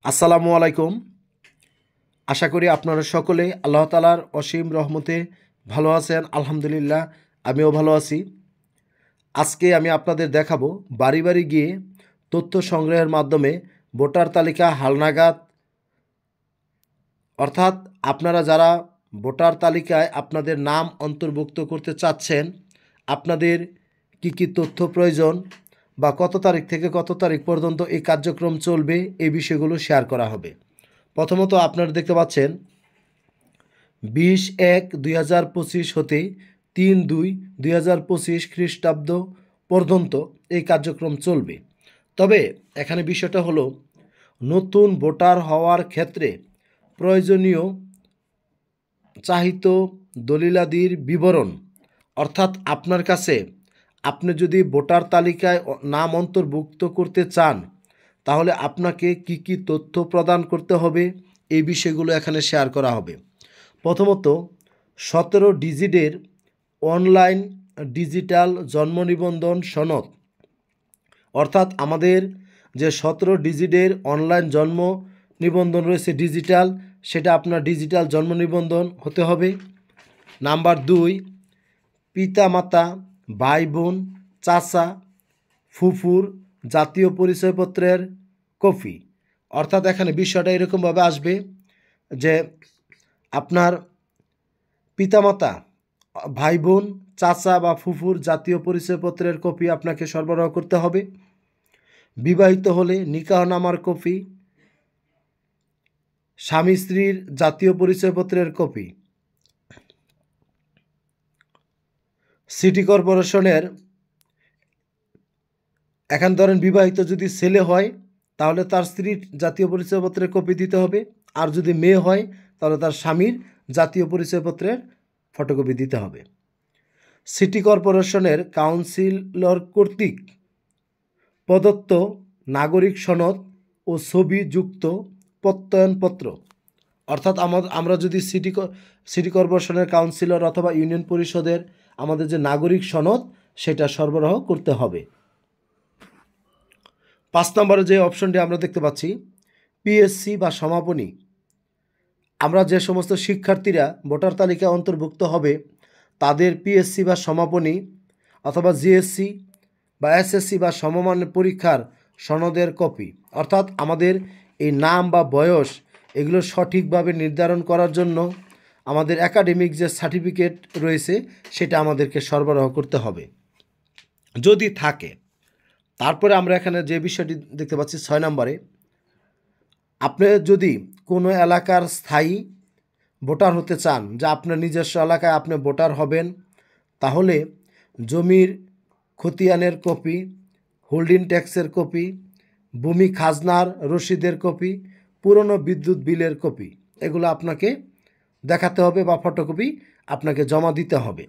আসসালামু আলাইকুম। আশা করি আপনারা সকলে আল্লাহ তাআলার অসীম রহমতে ভালো আছেন। আলহামদুলিল্লাহ, আমিও ভালো আছি। আজকে আমি আপনাদের দেখাবো বাড়ি বাড়ি গিয়ে তথ্য সংগ্রহের মাধ্যমে ভোটার তালিকা হালনাগাদ, অর্থাৎ আপনারা যারা ভোটার তালিকায় আপনাদের নাম অন্তর্ভুক্ত করতে চাচ্ছেন, আপনাদের কি তথ্য প্রয়োজন বা কত তারিখ থেকে কত তারিখ পর্যন্ত এই কার্যক্রম চলবে, এই বিষয়গুলো শেয়ার করা হবে। প্রথমত আপনারা দেখতে পাচ্ছেন 20-1-2025 হতে 3-2-2025 খ্রিস্টাব্দ পর্যন্ত এই কার্যক্রম চলবে। তবে এখানে বিষয়টা হলো, নতুন ভোটার হওয়ার ক্ষেত্রে প্রয়োজনীয় চাহিত দলিলাদির বিবরণ, অর্থাৎ আপনার কাছে আপনি যদি ভোটার তালিকায় নাম অন্তর্ভুক্ত করতে চান, তাহলে আপনাকে কি তথ্য প্রদান করতে হবে, এই বিষয়গুলো এখানে শেয়ার করা হবে। প্রথমত 17 ডিজিটের অনলাইন ডিজিটাল জন্ম নিবন্ধন সনদ, অর্থাৎ আমাদের যে 17 ডিজিটের অনলাইন জন্ম নিবন্ধন রয়েছে ডিজিটাল, সেটা আপনার ডিজিটাল জন্ম নিবন্ধন হতে হবে। নাম্বার 2, পিতামাতা, ভাই বোন, চাচা, ফুফুর জাতীয় পরিচয়পত্রের কপি, অর্থাৎ এখানে বিষয়টা এরকমভাবে আসবে যে আপনার পিতামাতা, ভাই বোন, চাচা বা ফুফুর জাতীয় পরিচয়পত্রের কপি আপনাকে সরবরাহ করতে হবে। বিবাহিত হলে নিকাহনামার কপি, স্বামী স্ত্রীর জাতীয় পরিচয়পত্রের কপি, সিটি কর্পোরেশনের, এখন ধরেন বিবাহিত যদি ছেলে হয় তাহলে তার স্ত্রীর জাতীয় পরিচয়পত্রের কপি দিতে হবে, আর যদি মেয়ে হয় তাহলে তার স্বামীর জাতীয় পরিচয়পত্রের ফটোকপি দিতে হবে। সিটি কর্পোরেশনের কাউন্সিলর কর্তৃক প্রদত্ত নাগরিক সনদ ও ছবিযুক্ত প্রত্যয়নপত্র, অর্থাৎ আমরা যদি সিটি কর্পোরেশনের কাউন্সিলর অথবা ইউনিয়ন পরিষদের আমাদের যে নাগরিক সনদ, সেটা সরবরাহ করতে হবে। 5 নম্বরে যে অপশনটি আমরা দেখতে পাচ্ছি, পিএসসি বা সমাপনী, আমরা যে সমস্ত শিক্ষার্থীরা ভোটার তালিকায় অন্তর্ভুক্ত হবে তাদের পিএসসি বা সমাপনী অথবা জিএসসি বা এসএসসি বা সমমানের পরীক্ষার সনদের কপি, অর্থাৎ আমাদের এই নাম বা বয়স এগুলো সঠিকভাবে নির্ধারণ করার জন্য আমাদের একাডেমিক যে সার্টিফিকেট রয়েছে সেটা আমাদেরকে সরবরাহ করতে হবে যদি থাকে। তারপরে আমরা এখানে যে বিষয়টি দেখতে পাচ্ছি 6 নম্বরে, আপনি যদি কোনো এলাকার স্থায়ী ভোটার হতে চান, যা আপনার নিজস্ব এলাকায় আপনি ভোটার হবেন, তাহলে জমির খতিয়ানের কপি, হোল্ডিং ট্যাক্সের কপি, ভূমি খাজনার রসিদের কপি, পুরনো বিদ্যুৎ বিলের কপি, এগুলো আপনাকে দেখাতে হবে বা ফটোকপি আপনাকে জমা দিতে হবে।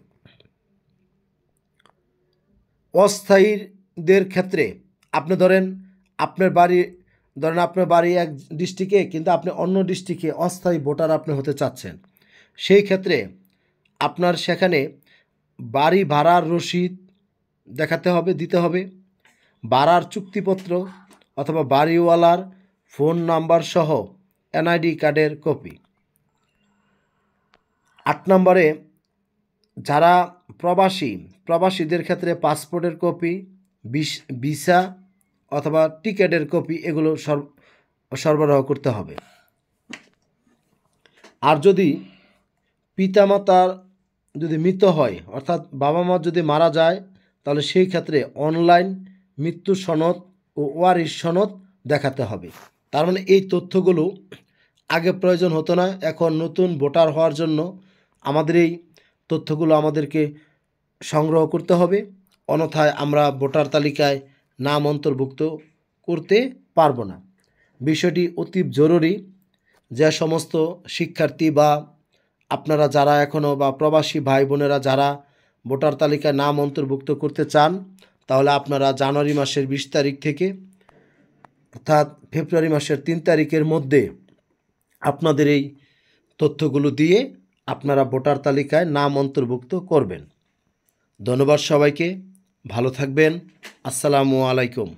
অস্থায়ীদের ক্ষেত্রে আপনি আপনার বাড়ি এক ডিস্ট্রিক্টে, কিন্তু আপনি অন্য ডিস্ট্রিক্টে অস্থায়ী ভোটার আপনি হতে চাচ্ছেন, সেই ক্ষেত্রে আপনার সেখানে বাড়ি ভাড়ার রসিদ দিতে হবে, ভাড়ার চুক্তিপত্র অথবা বাড়িওয়ালার ফোন নাম্বার সহ এনআইডি কার্ডের কপি। 8 নম্বরে যারা প্রবাসীদের ক্ষেত্রে পাসপোর্টের কপি, ভিসা অথবা টিকেটের কপি, এগুলো সরবরাহ করতে হবে। আর যদি পিতামাতার যদি মৃত হয়, অর্থাৎ বাবা মা যদি মারা যায়, তাহলে সেই ক্ষেত্রে অনলাইন মৃত্যু সনদ ও ওয়ারিশ সনদ দেখাতে হবে। তার মানে এই তথ্যগুলো আগে প্রয়োজন হতো না, এখন নতুন ভোটার হওয়ার জন্য আমাদের এই তথ্যগুলো আমাদেরকে সংগ্রহ করতে হবে, অন্যথায় আমরা ভোটার তালিকায় নাম অন্তর্ভুক্ত করতে পারবো না। বিষয়টি অতি জরুরি। যে সমস্ত শিক্ষার্থী বা আপনারা যারা এখনও বা প্রবাসী ভাই বোনেরা যারা ভোটার তালিকায় নাম অন্তর্ভুক্ত করতে চান, তাহলে আপনারা জানুয়ারি মাসের 20 তারিখ থেকে অর্থাৎ ফেব্রুয়ারি মাসের 3 তারিখের মধ্যে আপনাদের এই তথ্যগুলো দিয়ে আপনারা ভোটার তালিকায় নাম অন্তর্ভুক্ত করবেন। ধন্যবাদ সবাইকে, ভালো থাকবেন। আসসালামু আলাইকুম।